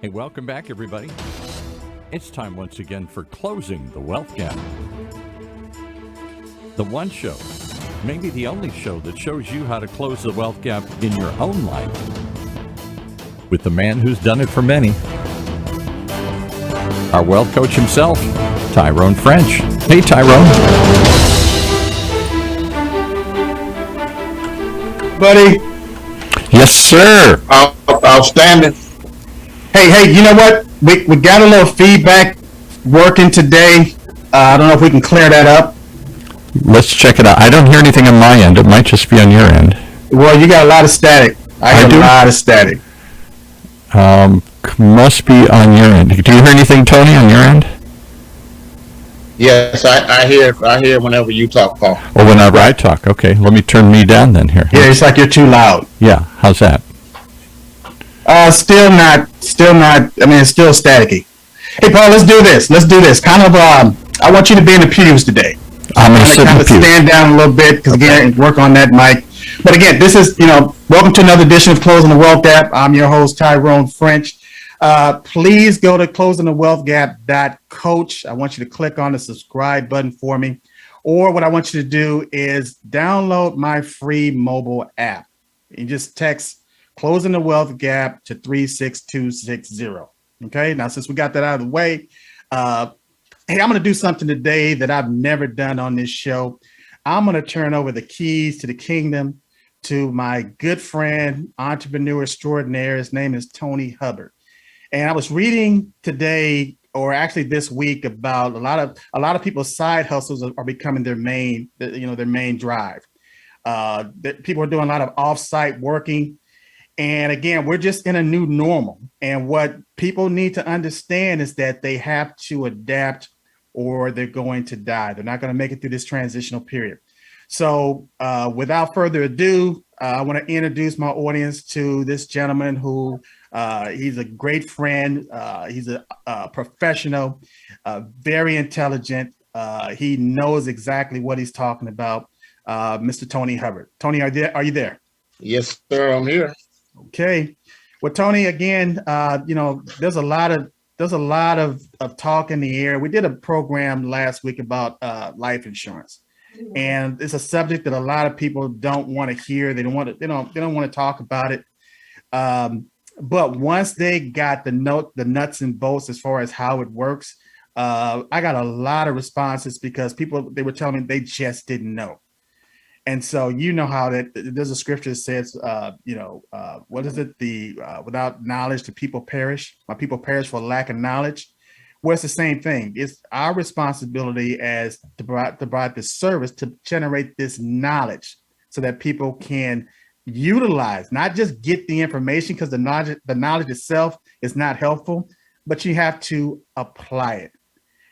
Hey, welcome back, everybody. It's time once again for Closing the Wealth Gap. The one show, maybe the only show that shows you how to close the wealth gap in your own life with the man who's done it for many, our wealth coach himself, Tyrone French. Hey, Tyrone. Buddy. Yes, sir. Outstanding. Hey, you know what? We got a little feedback working today. I don't know if we can clear that up. Let's check it out. I don't hear anything on my end. It might just be on your end. Well, you got a lot of static. I hear a lot of static. Must be on your end. Do you hear anything, Tony, on your end? Yes, I hear whenever you talk, Paul. Or whenever I talk. Okay, let me turn me down then here. Yeah, it's like you're too loud. Yeah, how's that? Still not. I mean, it's still staticky. Hey, Paul, let's do this. Kind of, I want you to be in the pews today. I'm going to sit in the pews. Stand down a little bit, because again, work on that mic. But again, this is, welcome to another edition of Closing the Wealth Gap. I'm your host, Tyrone French. Please go to closingthewealthgap.coach. I want you to click on the subscribe button for me. Or what I want you to do is download my free mobile app. You just text Closing the Wealth Gap to 36260. Okay, now since we got that out of the way, hey, I'm going to do something today that I've never done on this show. I'm going to turn over the keys to the kingdom to my good friend, entrepreneur extraordinaire. His name is Tony Hubbard. And I was reading today, or actually this week, about a lot of people's side hustles are becoming their main drive. People are doing a lot of off-site working. And again, we're just in a new normal. And what people need to understand is that they have to adapt or they're going to die. They're not going to make it through this transitional period. So without further ado, I want to introduce my audience to this gentleman who he's a great friend. He's a professional, very intelligent. He knows exactly what he's talking about. Mr. Tony Hubbard. Tony, are you there? Yes, sir. I'm here. Okay. Well, Tony, again, there's a lot of talk in the air. We did a program last week about life insurance, and it's a subject that a lot of people don't want to hear. They don't want to talk about it. But once they got the nuts and bolts as far as how it works, I got a lot of responses because they were telling me they just didn't know. And so how that there's a scripture that says, what is it? Without knowledge, the people perish. My people perish for lack of knowledge. Well, it's the same thing. It's our responsibility as to provide this service to generate this knowledge so that people can utilize, not just get the information, because the knowledge itself is not helpful, but you have to apply it.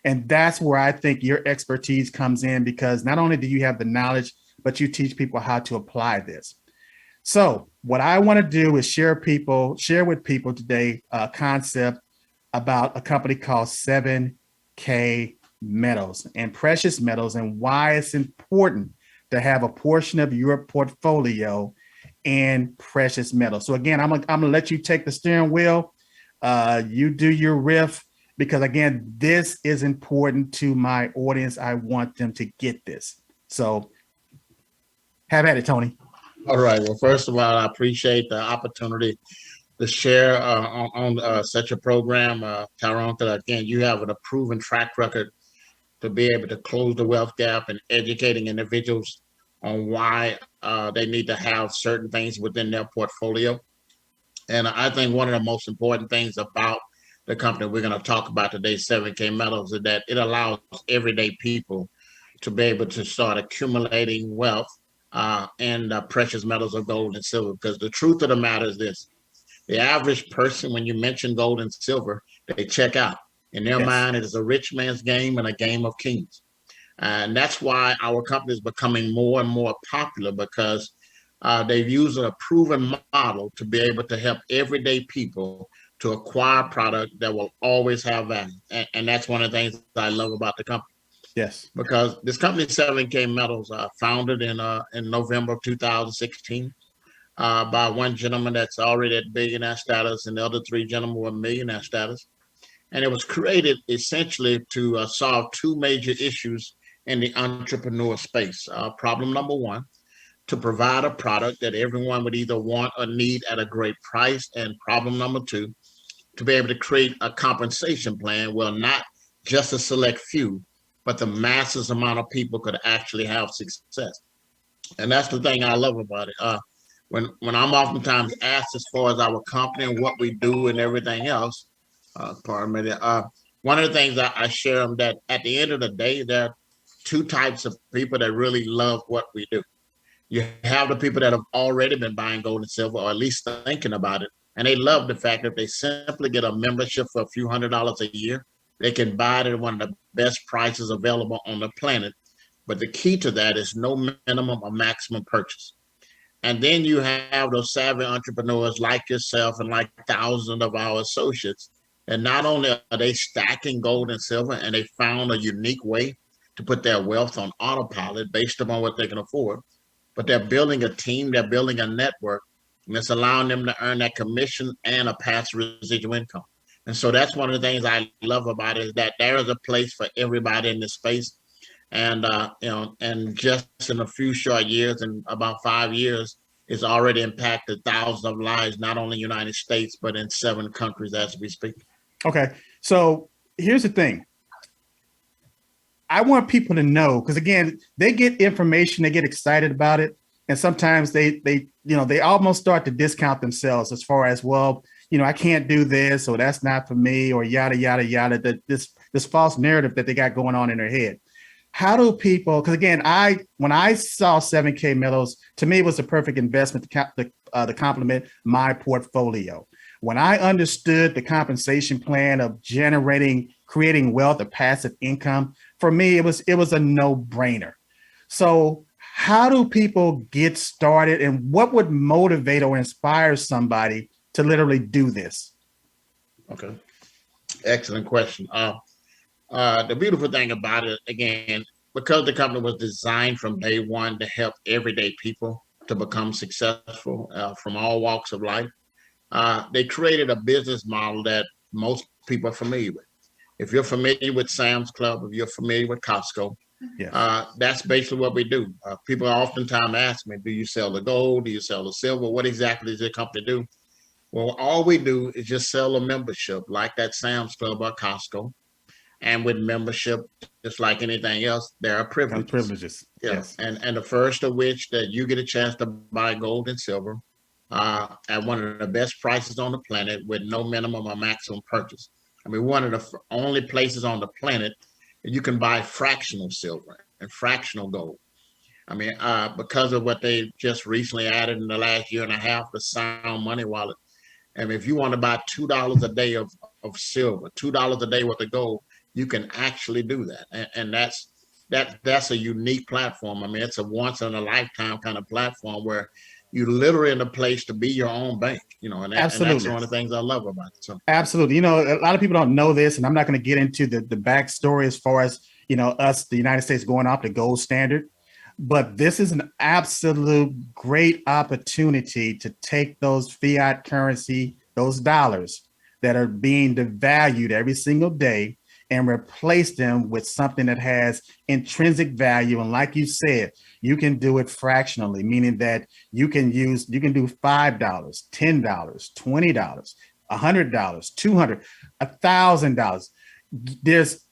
And that's where I think your expertise comes in, because not only do you have the knowledge, but you teach people how to apply this. So what I want to do is share with people today a concept about a company called 7K Metals and precious metals, and why it's important to have a portion of your portfolio in precious metals. So again, I'm gonna let you take the steering wheel. You do your riff, because again, this is important to my audience. I want them to get this. So have at it, Tony. All right. Well, first of all, I appreciate the opportunity to share on such a program, Tyrone, because again, you have a proven track record to be able to close the wealth gap and educating individuals on why they need to have certain things within their portfolio. And I think one of the most important things about the company we're going to talk about today, 7K Metals, is that it allows everyday people to be able to start accumulating wealth and precious metals of gold and silver. Because the truth of the matter is this: the average person, when you mention gold and silver, they check out. In their mind, it is a rich man's game and a game of kings. And that's why our company is becoming more and more popular, because they've used a proven model to be able to help everyday people to acquire product that will always have value. And that's one of the things I love about the company. Yes. Because this company, 7K Metals, founded in November of 2016. by one gentleman that's already at billionaire status, and the other three gentlemen were millionaire status. And it was created essentially to solve two major issues in the entrepreneur space. Problem number one, to provide a product that everyone would either want or need at a great price. And problem number two, to be able to create a compensation plan where not just a select few, but the masses amount of people could actually have success. And that's the thing I love about it. When I'm oftentimes asked as far as our company and what we do and everything else, pardon me, one of the things I share them that at the end of the day, there are two types of people that really love what we do. You have the people that have already been buying gold and silver, or at least thinking about it, and they love the fact that they simply get a membership for a few $100s a year. They can buy it at one of the best prices available on the planet. But the key to that is no minimum or maximum purchase. And then you have those savvy entrepreneurs like yourself and like thousands of our associates. And not only are they stacking gold and silver, and they found a unique way to put their wealth on autopilot based upon what they can afford, but they're building a team, they're building a network, and it's allowing them to earn that commission and a passive residual income. And so that's one of the things I love about it, is that there is a place for everybody in this space. And and just in a few short years, in about 5 years, it's already impacted thousands of lives, not only in the United States, but in 7 countries as we speak. Okay, so here's the thing. I want people to know, because again, they get information, they get excited about it, and sometimes they almost start to discount themselves as far as, well, I can't do this, or that's not for me, or yada yada yada. This false narrative that they got going on in their head. How do people? Because again, when I saw 7K Meadows, to me it was the perfect investment to complement my portfolio. When I understood the compensation plan of creating wealth or passive income, for me it was a no-brainer. So how do people get started, and what would motivate or inspire somebody to literally do this? Okay, excellent question. The beautiful thing about it, again, because the company was designed from day one to help everyday people to become successful from all walks of life, they created a business model that most people are familiar with. If you're familiar with Sam's Club, if you're familiar with Costco, yes. That's basically what we do. People oftentimes ask me, do you sell the gold? Do you sell the silver? What exactly does your company do? Well, all we do is just sell a membership like that Sam's Club or Costco. And with membership, just like anything else, there are privileges. Yes. And the first of which, that you get a chance to buy gold and silver at one of the best prices on the planet with no minimum or maximum purchase. I mean, one of the only places on the planet that you can buy fractional silver and fractional gold. I mean, because of what they just recently added in the last year and a half, the Sound Money Wallet. And if you want to buy $2 a day of silver, $2 a day worth of gold, you can actually do that. And that's a unique platform. I mean, it's a once in a lifetime kind of platform where you're literally in a place to be your own bank, and that's one of the things I love about it. So absolutely. A lot of people don't know this, and I'm not going to get into the backstory as far as, us, the United States, going off the gold standard. But this is an absolute great opportunity to take those fiat currency, those dollars that are being devalued every single day, and replace them with something that has intrinsic value. And like you said, you can do it fractionally, meaning that you can do $5, $10, $20, $100, $200, $1,000.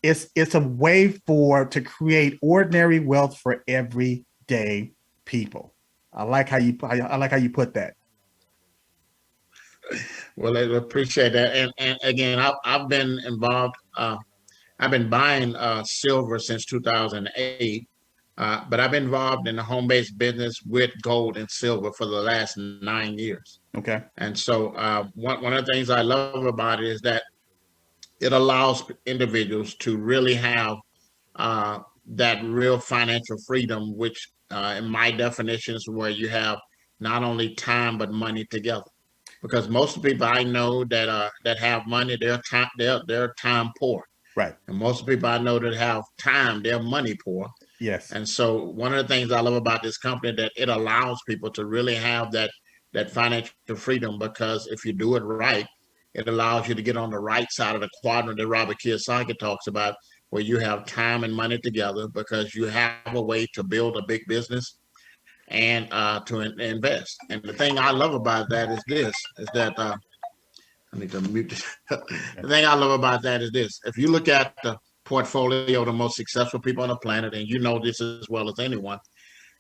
It's a way to create ordinary wealth for everyday people. I like how you put that. Well, I appreciate that. And again, I've been involved. I've been buying silver since 2008, but I've been involved in the home-based business with gold and silver for the last 9 years. Okay. And so one of the things I love about it is that it allows individuals to really have that real financial freedom, which in my definition is where you have not only time but money together. Because most of the people I know that have money, they're time poor. Right. And most people I know that have time, they're money poor. Yes. And so one of the things I love about this company, that it allows people to really have that that financial freedom, because if you do it right, it allows you to get on the right side of the quadrant that Robert Kiyosaki talks about, where you have time and money together because you have a way to build a big business and invest. And the thing I love about that is this: is that I need to mute this. The thing I love about that is this: if you look at the portfolio of the most successful people on the planet, and you know this as well as anyone,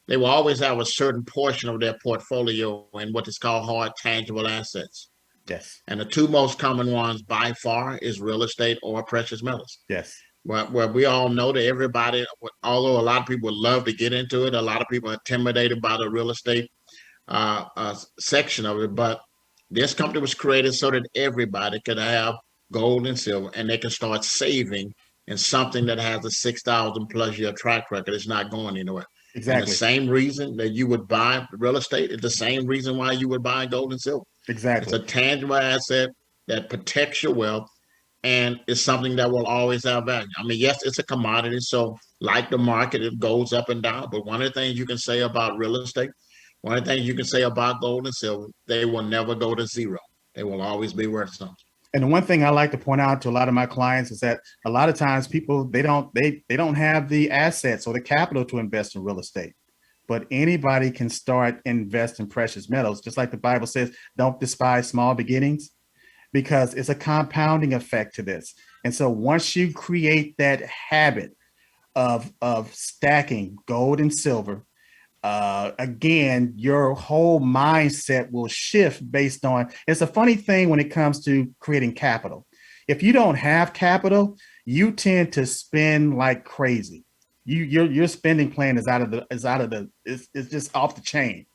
they will always have a certain portion of their portfolio in what is called hard tangible assets. Yes. And the two most common ones by far is real estate or precious metals. Yes. Where we all know that everybody, although a lot of people would love to get into it, a lot of people are intimidated by the real estate section of it. But this company was created so that everybody could have gold and silver, and they can start saving in something that has a 6,000 plus year track record. It's not going anywhere. Exactly. And the same reason that you would buy real estate is the same reason why you would buy gold and silver. Exactly. It's a tangible asset that protects your wealth, and it's something that will always have value. I mean, yes, it's a commodity. So like the market, it goes up and down. But one of the things you can say about real estate, one of the things you can say about gold and silver, they will never go to zero. They will always be worth something. And the one thing I like to point out to a lot of my clients is that a lot of times people, they don't have the assets or the capital to invest in real estate. But anybody can start invest in precious metals. Just like the Bible says, don't despise small beginnings, because it's a compounding effect to this. And so once you create that habit of stacking gold and silver, again, your whole mindset will shift based on, it's a funny thing when it comes to creating capital. If you don't have capital, you tend to spend like crazy. Your spending plan is it's just off the chain.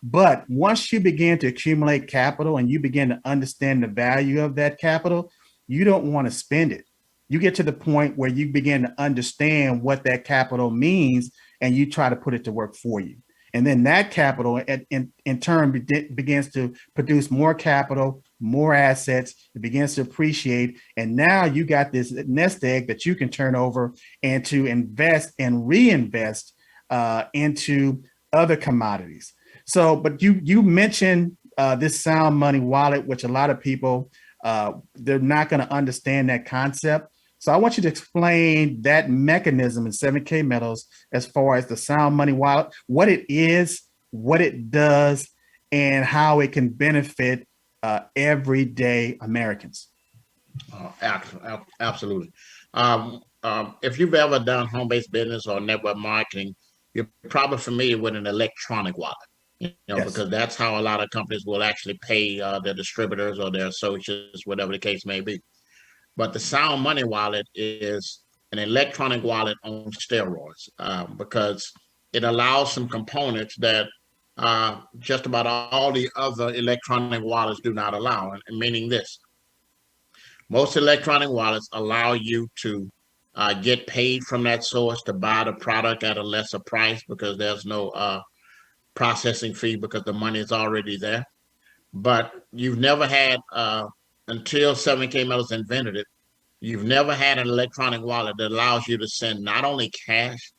But once you begin to accumulate capital and you begin to understand the value of that capital, you don't want to spend it. You get to the point where you begin to understand what that capital means, and you try to put it to work for you. And then that capital in turn begins to produce more capital, more assets. It begins to appreciate. And now you got this nest egg that you can turn over and to invest and reinvest into other commodities. So, but you mentioned this sound money wallet, which a lot of people, they're not going to understand that concept. So I want you to explain that mechanism in 7K Metals as far as the sound money wallet, what it is, what it does, and how it can benefit everyday Americans. Absolutely. If you've ever done home-based business or network marketing, you're probably familiar with an electronic wallet. Yes. Because that's how a lot of companies will actually pay their distributors or their associates, whatever the case may be. But the Sound Money Wallet is an electronic wallet on steroids because it allows some components that just about all the other electronic wallets do not allow. And meaning this, most electronic wallets allow you to get paid from that source to buy the product at a lesser price because there's no processing fee because the money is already there. But you've never had until 7K Metals invented it, you've never had an electronic wallet that allows you to send not only cash,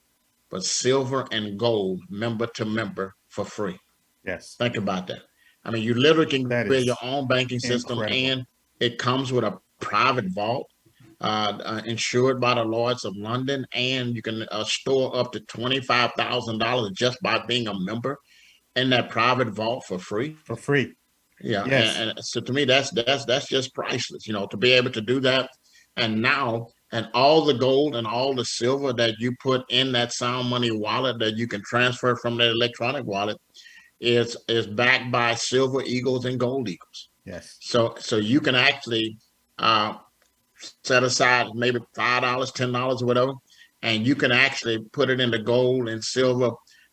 but silver and gold member to member for free. Yes. Think about that. I mean, you literally can build your own banking system, and it comes with a private vault insured by the Lloyd's of London, and you can store up to $25,000 just by being a member in that private vault for free. For free. Yeah, yes. and so to me, that's just priceless, to be able to do that. And now, and all the gold and all the silver that you put in that Sound Money wallet that you can transfer from that electronic wallet is backed by silver eagles and gold eagles. Yes. So you can actually set aside maybe $5, $10 or whatever, and you can actually put it into gold and silver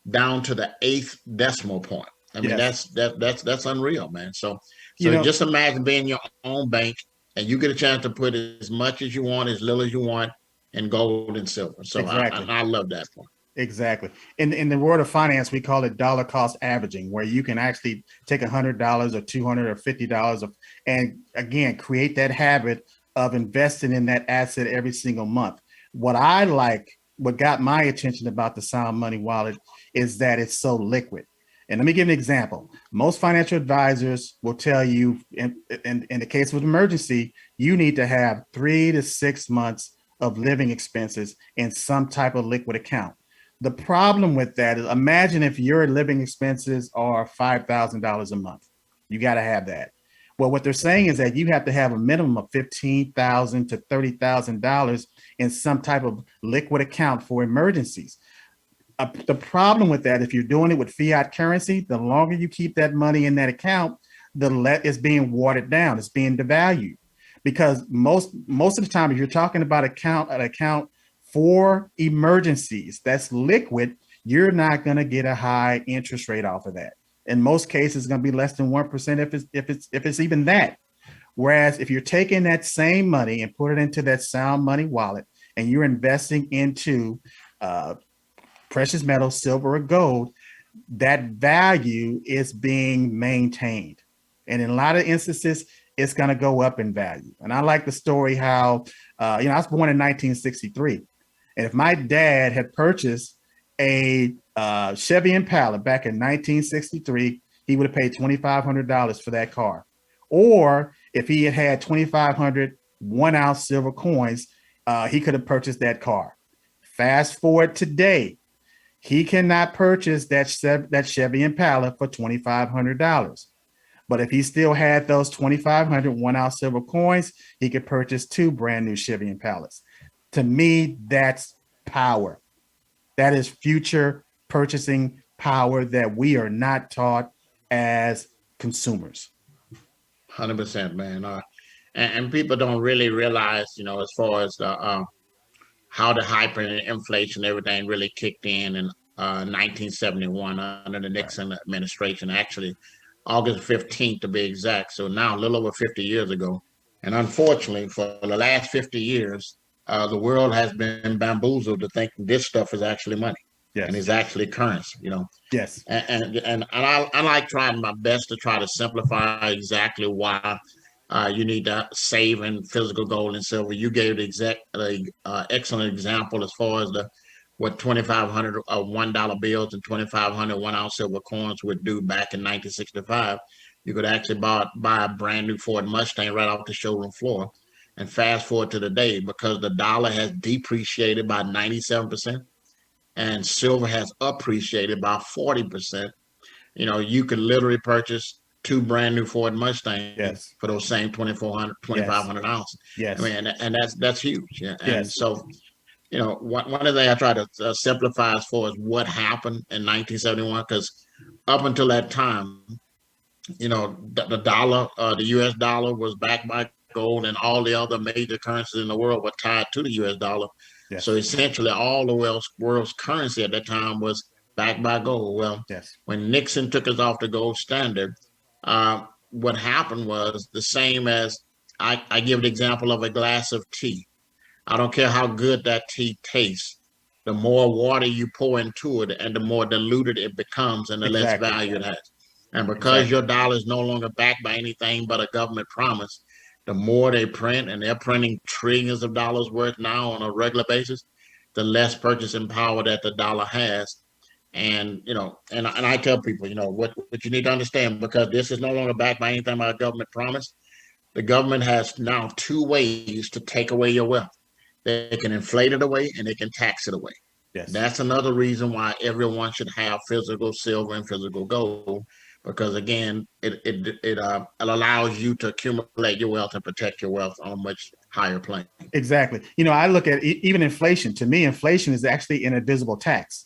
down to the 8th decimal point. I mean, yes. that's unreal, man. So just imagine being your own bank and you get a chance to put as much as you want, as little as you want in gold and silver. So exactly. I love that point. Exactly. In the world of finance, we call it dollar cost averaging, where you can actually take $100 or $200 or $50 and again, create that habit of investing in that asset every single month. What got my attention about the Sound Money wallet is that it's so liquid. And let me give an example. Most financial advisors will tell you in the case of emergency, you need to have 3 to 6 months of living expenses in some type of liquid account. The problem with that is, imagine if your living expenses are $5,000 a month. You got to have that. Well, what they're saying is that you have to have a minimum of $15,000 to $30,000 in some type of liquid account for emergencies. The problem with that, if you're doing it with fiat currency, the longer you keep that money in that account, the less it's being watered down, it's being devalued. Because most of the time, if you're talking about an account for emergencies that's liquid, you're not going to get a high interest rate off of that. In most cases, it's going to be less than 1% if it's even that. Whereas if you're taking that same money and put it into that sound money wallet, and you're investing into precious metals, silver or gold, that value is being maintained. And in a lot of instances, it's going to go up in value. And I like the story how, I was born in 1963. And if my dad had purchased a Chevy Impala back in 1963, he would have paid $2,500 for that car. Or if he had had 2,500 1-ounce silver coins, he could have purchased that car. Fast forward today, he cannot purchase that Chevy Impala for $2,500. But if he still had those 2,500 1-ounce silver coins, he could purchase 2 brand new Chevy Impalas. To me, that's power. That is future purchasing power that we are not taught as consumers. 100%, man. And people don't really realize, as far as the how the hyperinflation, everything really kicked in 1971 under the Nixon administration, actually August 15th to be exact. So now a little over 50 years ago. And unfortunately, for the last 50 years, the world has been bamboozled to think this stuff is actually money. Yes. And is actually currency, Yes. And I like trying my best to try to simplify exactly why you need to save in physical gold and silver. You gave the excellent example as far as what 2,500 $1 bills and 2,500 1-ounce silver coins would do back in 1965. You could actually buy a brand new Ford Mustang right off the showroom floor. And fast forward to today, because the dollar has depreciated by 97% and silver has appreciated by 40%, you could literally purchase 2 brand new Ford Mustangs. Yes. For those same 2,500 ounces. Yes. I mean, and that's huge. Yeah. And yes. So, one of the things I try to simplify as far as what happened in 1971, because up until that time, the dollar, the U.S. dollar was backed by gold, and all the other major currencies in the world were tied to the U.S. dollar. Yes. So essentially, all the world's currency at that time was backed by gold. Well, yes. When Nixon took us off the gold standard, what happened was the same as I give the example of a glass of tea. I don't care how good that tea tastes. The more water you pour into it, and the more diluted it becomes, and the less value it has. And because your dollar is no longer backed by anything but a government promise, the more they print, and they're printing trillions of dollars worth now on a regular basis, the less purchasing power that the dollar has. And, and I tell people, what you need to understand, because this is no longer backed by anything but a government promise. The government has now 2 ways to take away your wealth. They can inflate it away, and they can tax it away. Yes. That's another reason why everyone should have physical silver and physical gold, because again, it allows you to accumulate your wealth and protect your wealth on a much higher plane. Exactly. I look at even inflation. To me, inflation is actually an invisible tax.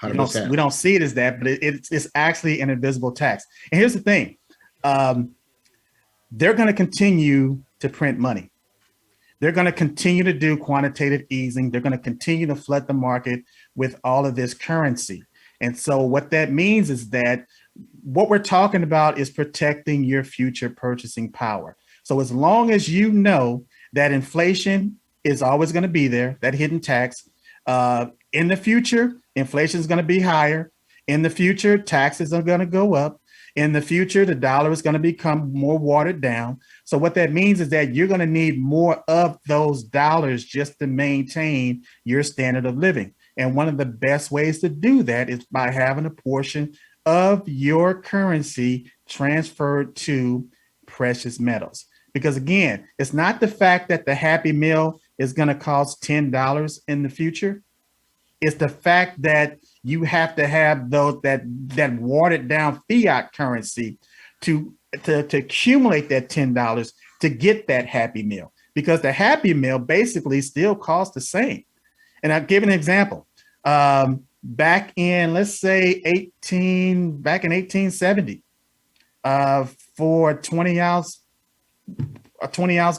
100%. We don't see it as that, but it's actually an invisible tax. And here's the thing. They're going to continue to print money. They're going to continue to do quantitative easing. They're going to continue to flood the market with all of this currency. And so what that means is that what we're talking about is protecting your future purchasing power. So as long as you know that inflation is always going to be there, that hidden tax, in the future, inflation is going to be higher. In the future, taxes are going to go up. In the future, the dollar is going to become more watered down. So what that means is that you're going to need more of those dollars just to maintain your standard of living. And one of the best ways to do that is by having a portion of your currency transferred to precious metals. Because again, it's not the fact that the Happy Meal is going to cost $10 in the future. It's the fact that you have to have those that watered down fiat currency to accumulate that $10 to get that Happy Meal, because the Happy Meal basically still costs the same. And I'll give an example. Back in, let's say, 1870, for a 20 ounce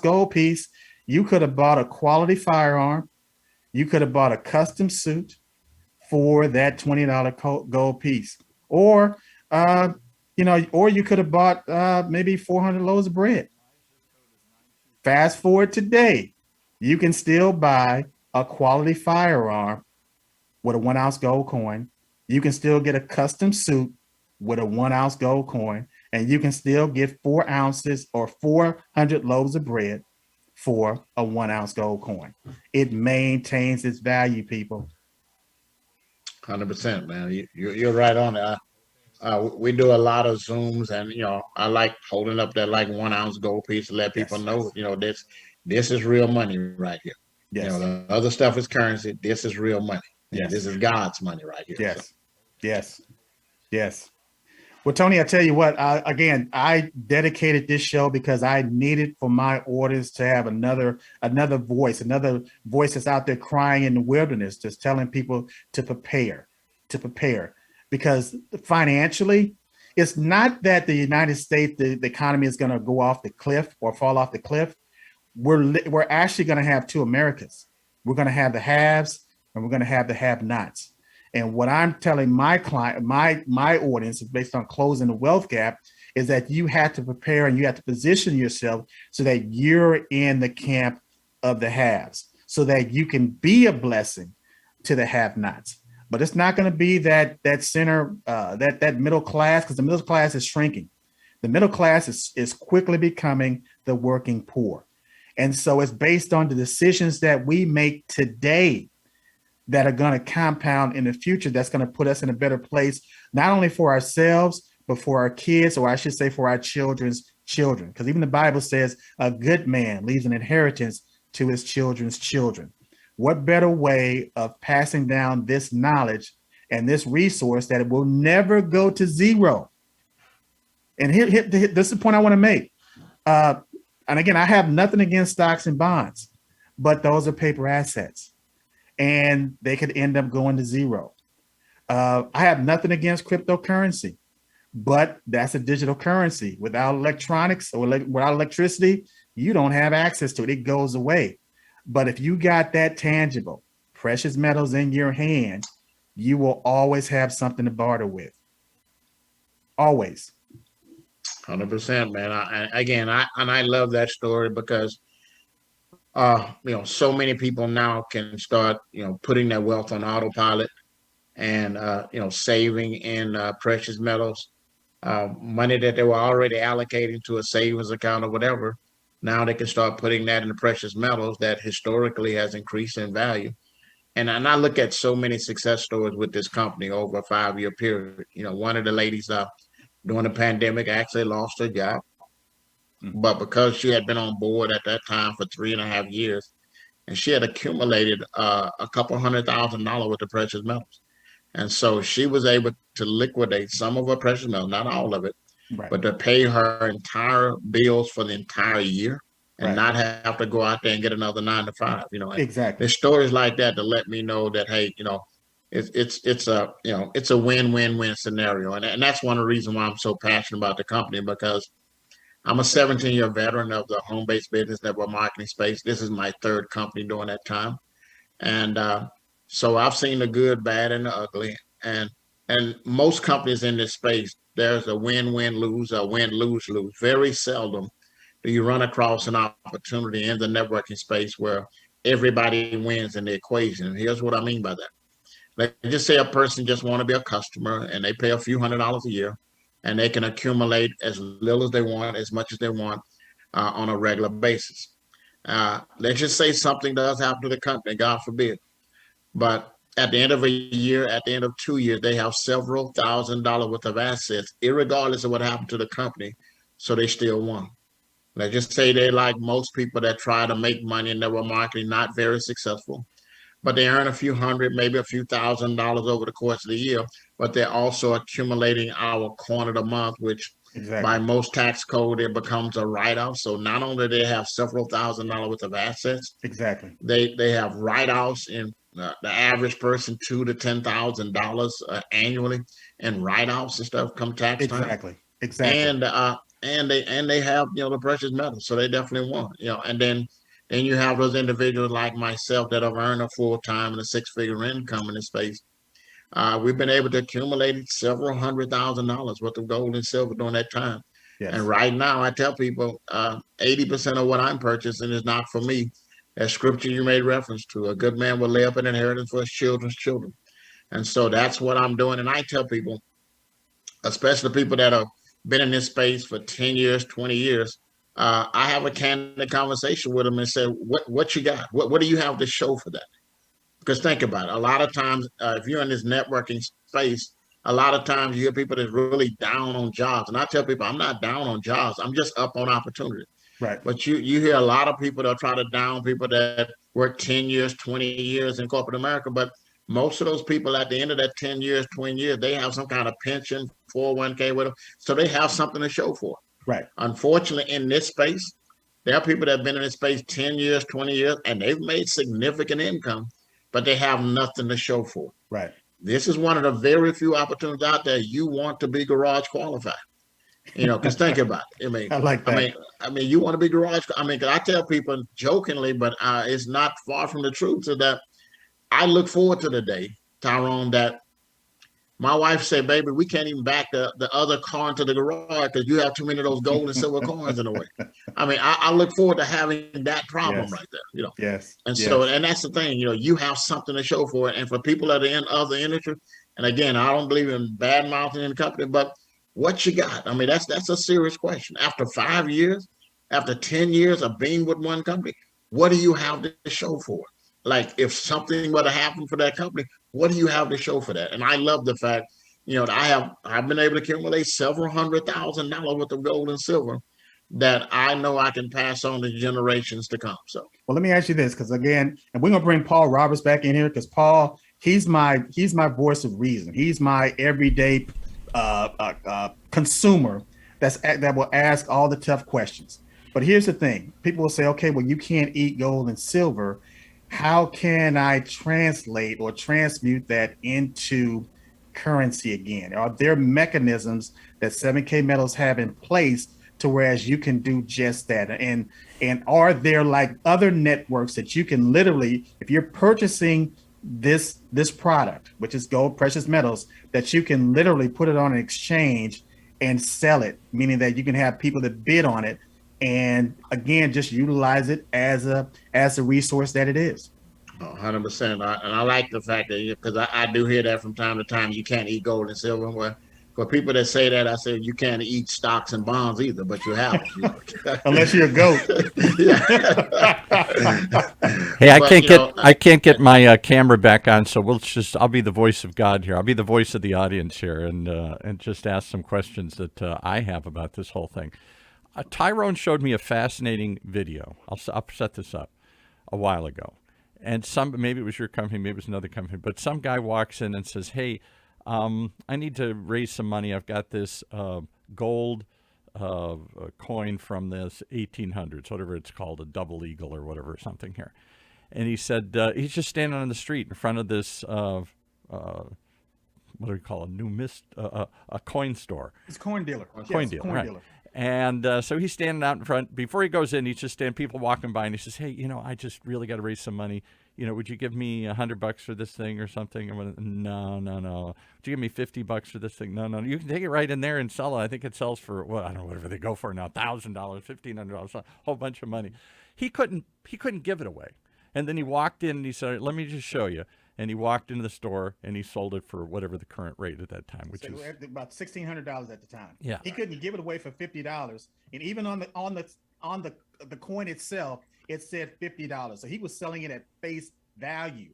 gold piece, you could have bought a quality firearm. You could have bought a custom suit for that $20 gold piece, or or you could have bought maybe 400 loaves of bread. Fast forward today, you can still buy a quality firearm with a 1 ounce gold coin. You can still get a custom suit with a 1 ounce gold coin, and you can still get 4 ounces or 400 loaves of bread for a 1 ounce gold coin. It maintains its value, people. 100%, man. You're right on it. We do a lot of Zooms, and I like holding up that like 1 ounce gold piece to let people know, this is real money right here. Yes. The other stuff is currency. This is real money. Yes. This is God's money right here. Yes. So. Yes. Well, Tony, I tell you what, I dedicated this show because I needed for my audience to have another voice that's out there crying in the wilderness, just telling people to prepare. Because financially, it's not that the United States, the economy is going to go off the cliff or fall off the cliff. We're actually going to have two Americas. We're going to have the haves and we're going to have the have-nots. And what I'm telling my client, my audience, is based on closing the wealth gap, is that you have to prepare and you have to position yourself so that you're in the camp of the haves, so that you can be a blessing to the have-nots. But it's not going to be that center, that middle class, because the middle class is shrinking. The middle class is quickly becoming the working poor. And so it's based on the decisions that we make today that are going to compound in the future, that's going to put us in a better place, not only for ourselves, but for our kids, or I should say for our children's children. Because even the Bible says a good man leaves an inheritance to his children's children. What better way of passing down this knowledge and this resource that it will never go to zero? And here this is the point I want to make. And again, I have nothing against stocks and bonds, but those are paper assets, and they could end up going to zero. I have nothing against cryptocurrency, but that's a digital currency. Without electronics or without electricity, you don't have access to it. It goes away. But if you got that tangible, precious metals in your hand, you will always have something to barter with. Always. 100%, man. I love that story because so many people now can start putting their wealth on autopilot and saving in precious metals, money that they were already allocating to a savings account or whatever. Now they can start putting that in the precious metals that historically has increased in value. And I look at so many success stories with this company over a 5-year period. One of the ladies during the pandemic actually lost her job. But because she had been on board at that time for 3.5 years, and she had accumulated a couple $100,000 worth of precious metals. And so she was able to liquidate some of her precious metals, not all of it, Right. but to pay her entire bills for the entire year and not have to go out there and get another 9 to 5. Exactly. There's stories like that to let me know that, hey, it's a win-win-win scenario. And that's one of the reasons why I'm so passionate about the company, because I'm a 17-year veteran of the home-based business network marketing space. This is my third company during that time. And so I've seen the good, bad, and the ugly. And most companies in this space, there's a win-win-lose, a win-lose-lose. Very seldom do you run across an opportunity in the networking space where everybody wins in the equation. And here's what I mean by that. Let's just say a person just want to be a customer and they pay a few $100s a year, and they can accumulate as little as they want, as much as they want on a regular basis. Let's just say something does happen to the company, God forbid. But at the end of a year, at the end of 2 years, they have several $1,000s worth of assets, irregardless of what happened to the company. So they still won. Let's just say they like most people that try to make money in network marketing, not very successful, but they earn a few hundred, maybe a few $1,000s over the course of the year. But they're also accumulating our coin of the month, which by Exactly. most tax code, it becomes a write-off. So not only do they have several $1,000s worth of assets, Exactly. they have write-offs in the average person $2,000 to $10,000 annually in write-offs and stuff come tax time. Exactly. Exactly. And they have the precious metals, so they definitely want and then you have those individuals like myself that have earned a full-time and a six-figure income in this space. We've been able to accumulate several $100,000s worth of gold and silver during that time. And Yes. right now, I tell people 80% of what I'm purchasing is not for me. That scripture you made reference to, a good man will lay up an inheritance for his children's children. And so that's what I'm doing. And I tell people, especially people that have been in this space for 10 years, 20 years, I have a candid conversation with them and say, what you got? What do you have to show for that? Because think about it. A lot of times, if you're in this networking space, a lot of times you hear people that's really down on jobs. And I tell people, I'm not down on jobs. I'm just up on opportunity. Right. But you hear a lot of people that try to down people that work 10 years, 20 years in corporate America. But most of those people at the end of that 10 years, 20 years, they have some kind of pension, 401k with them. So they have something to show for it. Right. Unfortunately, in this space, there are people that have been in this space 10 years, 20 years, and they've made significant income, but they have nothing to show for it. Right. This is one of the very few opportunities out there you want to be garage qualified. Because think about it. I like that. I mean, you want to be garage. I mean, 'cause I tell people jokingly, but it's not far from the truth, is that I look forward to the day, Tyrone, that my wife said, "Baby, we can't even back the other car into the garage because you have too many of those gold and silver coins in the way." I mean, I look forward to having that problem Yes. right there. Yes. And Yes. so, and that's the thing, you have something to show for it. And for people that are in other industry, and again, I don't believe in bad mouthing in the company, but what you got? I mean, that's a serious question. After 5 years, after 10 years of being with one company, what do you have to show for it? Like, if something were to happen for that company, what do you have to show for that? And I love the fact, that I've been able to accumulate several $100,000s worth of gold and silver that I know I can pass on to generations to come. So, well, let me ask you this, because again, and we're gonna bring Paul Roberts back in here because Paul, he's my voice of reason. He's my everyday consumer that will ask all the tough questions. But here's the thing: people will say, "Okay, well, you can't eat gold and silver. How can I translate or transmute that into currency again? Are there mechanisms that 7K Metals have in place to whereas you can do just that? And are there like other networks that you can literally, if you're purchasing this product, which is gold, precious metals, that you can literally put it on an exchange and sell it, meaning that you can have people that bid on it, and again, just utilize it as a resource that it is." 100%. And I like the fact that, because I do hear that from time to time, you can't eat gold and silver. Well, for people that say that, I say you can't eat stocks and bonds either, but you have them. Unless you're a goat. Hey, I But, can't get my camera back on, so I'll be the voice of God here. I'll be the voice of the audience here, and just ask some questions that I have about this whole thing. Tyrone showed me a fascinating video. I'll set this up a while ago, and maybe it was your company, maybe it was another company, but some guy walks in and says, "Hey, I need to raise some money. I've got this gold coin from this 1800s, whatever it's called, a double eagle or whatever, something here." And he said he's just standing on the street in front of this what do we call a coin store? It's coin dealer. Coin dealer, right. And so he's standing out in front. Before he goes in, he's just standing, people walking by, and he says, "Hey, I just really got to raise some money. Would you give me $100 for this thing or something?" I went, No. Would you give me $50 for this thing? No. You can take it right in there and sell it. I think it sells for, I don't know, whatever they go for now, $1,000, $1,500, a whole bunch of money. He couldn't give it away. And then he walked in and he said, "Let me just show you." And he walked into the store and he sold it for whatever the current rate at that time, which is about $1,600 at the time. Yeah. He couldn't give it away for $50, and even on the coin itself, it said $50. So he was selling it at face value.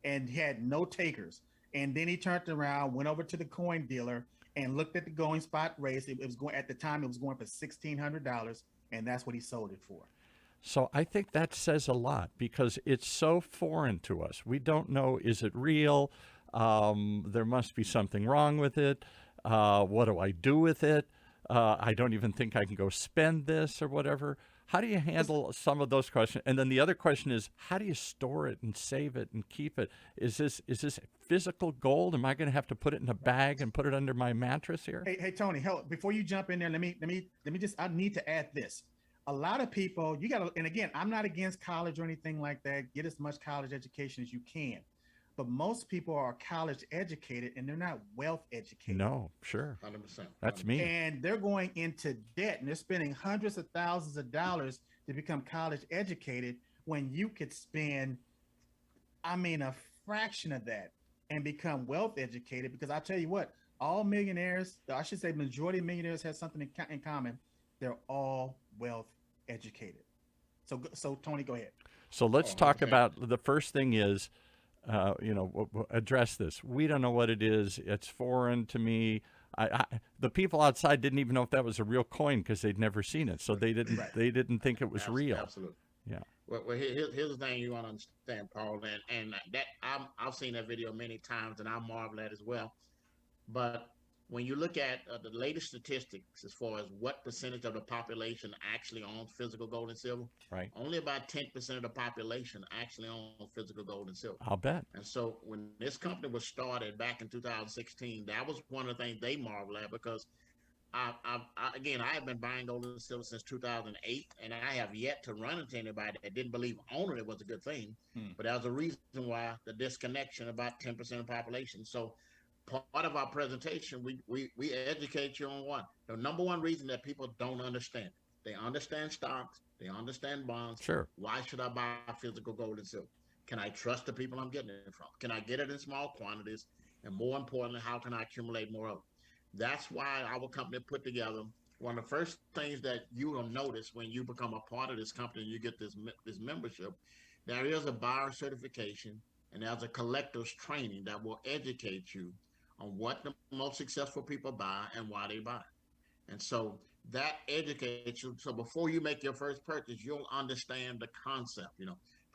and had no takers. And then he turned around, went over to the coin dealer and looked at the going spot race. It was going at the time, it was going for $1,600, and that's what he sold it for. So I think that says a lot because it's so foreign to us. We don't know, is it real? There must be something wrong with it. What do I do with it? I don't even think I can go spend this or whatever. How do you handle some of those questions? And then the other question is, how do you store it and save it and keep it? Is this physical gold? Am I going to have to put it in a bag and put it under my mattress here? Hey Tony, before you jump in there, let me just, I need to add this. A lot of people, you got to, and again, I'm not against college or anything like that. Get as much college education as you can. But most people are college educated and they're not wealth educated. No, sure. 100%. That's me. And they're going into debt and they're spending hundreds of thousands of dollars to become college educated when you could spend, a fraction of that and become wealth educated. Because I tell you what, all millionaires, I should say majority of millionaires have something in common. They're all wealth educated. So Tony, go ahead. So let's talk about the first thing is, address this. We don't know what it is. It's foreign to me. The people outside didn't even know if that was a real coin because they'd never seen it, so they didn't think it was real. Absolutely. Yeah. Well, here's the thing you want to understand, Paul, and that I've seen that video many times, and I marvel at as well. But when you look at the latest statistics as far as what percentage of the population actually owns physical gold and silver, right, only about 10% of the population actually owns physical gold and silver. I'll bet. And so when this company was started back in 2016, that was one of the things they marvel at because I have been buying gold and silver since 2008, and I have yet to run into anybody that didn't believe owning it was a good thing. But there's a reason why the disconnection about 10% of the population. So part of our presentation, we educate you on one. The number one reason that people don't understand. They understand stocks, they understand bonds. Sure. Why should I buy physical gold and silver? Can I trust the people I'm getting it from? Can I get it in small quantities? And more importantly, how can I accumulate more of it? That's why our company put together one of the first things that you will notice when you become a part of this company and you get this membership. There is a buyer certification and there's a collector's training that will educate you on what the most successful people buy and why they buy. And so that educates you. So before you make your first purchase, you'll understand the concept,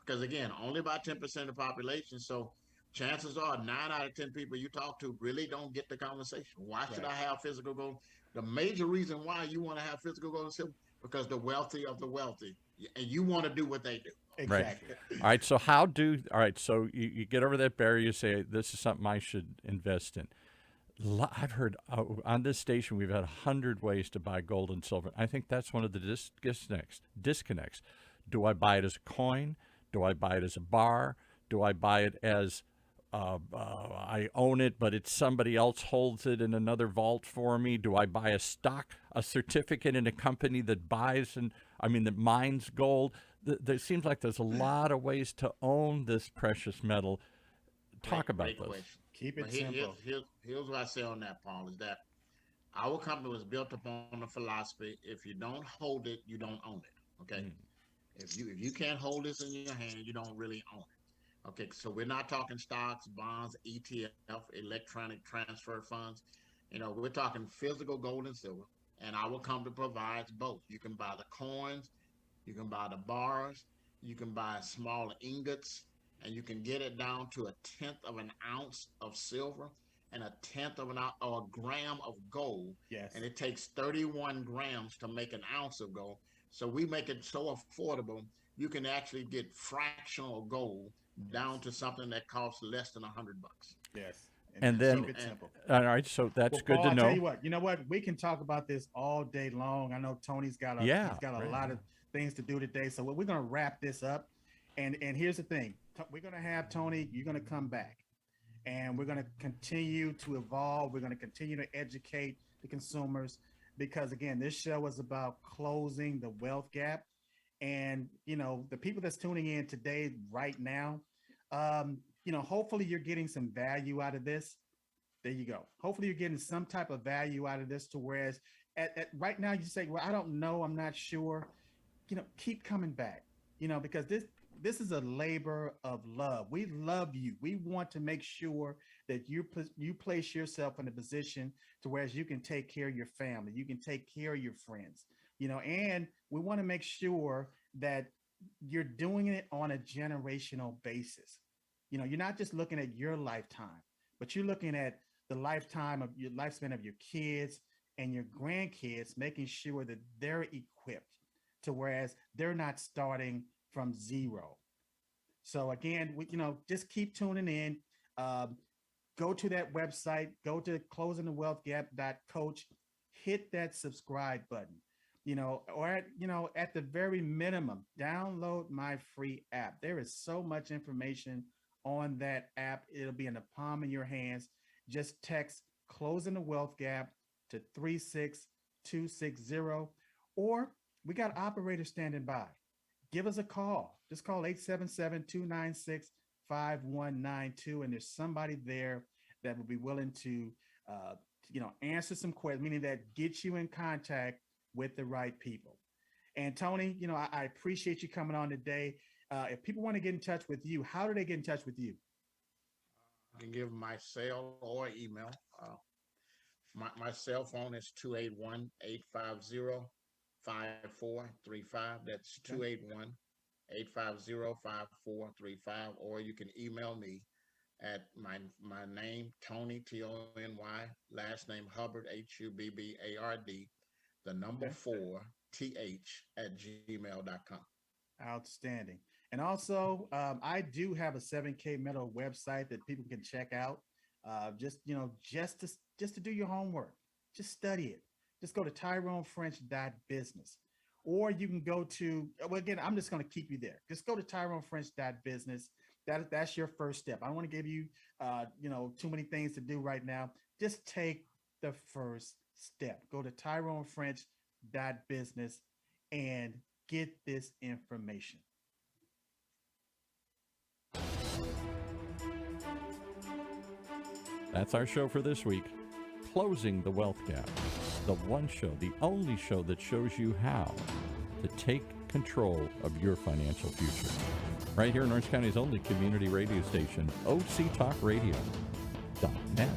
because again, only about 10% of the population. So chances are 9 out of 10 people you talk to really don't get the conversation. Why should I have physical gold? The major reason why you want to have physical gold and silver, because the wealthy of the wealthy, and you want to do what they do. Exactly. Right. All right. So you get over that barrier. You say, this is something I should invest in. I've heard on this station, we've had 100 ways to buy gold and silver. I think that's one of the disconnects. Do I buy it as a coin? Do I buy it as a bar? Do I buy it as I own it, but it's somebody else holds it in another vault for me? Do I buy a certificate in a company that that mines gold? There seems like there's a lot of ways to own this precious metal. Talk about this. Keep it simple. Here's what I say on that, Paul, is that our company was built upon the philosophy: if you don't hold it, you don't own it. Okay. If you can't hold this in your hand, you don't really own it. Okay, so we're not talking stocks, bonds, ETF, electronic transfer funds. We're talking physical gold and silver, and our company provides both. You can buy the coins, you can buy the bars, you can buy small ingots, and you can get it down to 1/10 of an ounce of silver and 1/10 of an ounce or a gram of gold. Yes. And it takes 31 grams to make an ounce of gold. So we make it so affordable, you can actually get fractional gold down to something that costs less than $100. Yes. And then, keep it simple. All right, so that's good Paul, to know. I'll tell you what, we can talk about this all day long. I know Tony's got a lot of things to do today. So we're going to wrap this up. And here's the thing. We're going to have Tony, you're going to come back. And we're going to continue to evolve. We're going to continue to educate the consumers. Because, again, this show is about closing the wealth gap. And, the people that's tuning in today, right now, hopefully you're getting some value out of this. There you go. Hopefully you're getting some type of value out of this to whereas at right now you say, well, I don't know, I'm not sure. Keep coming back, because this is a labor of love. We love you. We want to make sure that you place yourself in a position to where you can take care of your family, you can take care of your friends, and we want to make sure that you're doing it on a generational basis. You're not just looking at your lifetime, but you're looking at the lifespan of your kids and your grandkids, making sure that they're equipped to whereas they're not starting from zero. So again, just keep tuning in. Go to that website, go to closingthewealthgap.coach, hit that subscribe button, or at the very minimum, download my free app. There is so much information on that app. It'll be in the palm of your hands. Just text Closing the Wealth Gap to 36260, or we got operators standing by. Give us a call. Just call 877-296-5192, and there's somebody there that will be willing to, answer some questions, meaning that get you in contact with the right people. And Tony, I appreciate you coming on today. If people want to get in touch with you, how do they get in touch with you? I can give my cell or email. My cell phone is 281-850-5435. That's 281-850-5435. Or you can email me at my name, Tony, Tony, last name Hubbard, Hubbard, the number 4th@gmail.com. Outstanding. And also, I do have a 7K Metal website that people can check out. Just to do your homework, just study it. Just go to TyroneFrench.business, or you can go to, well, again, I'm just going to keep you there. Just go to TyroneFrench.business. That's your first step. I don't want to give you, too many things to do right now. Just take the first step. Go to TyroneFrench.business and get this information. That's our show for this week. Closing the Wealth Gap. The one show, the only show that shows you how to take control of your financial future. Right here in Orange County's only community radio station, OCTalkRadio.net.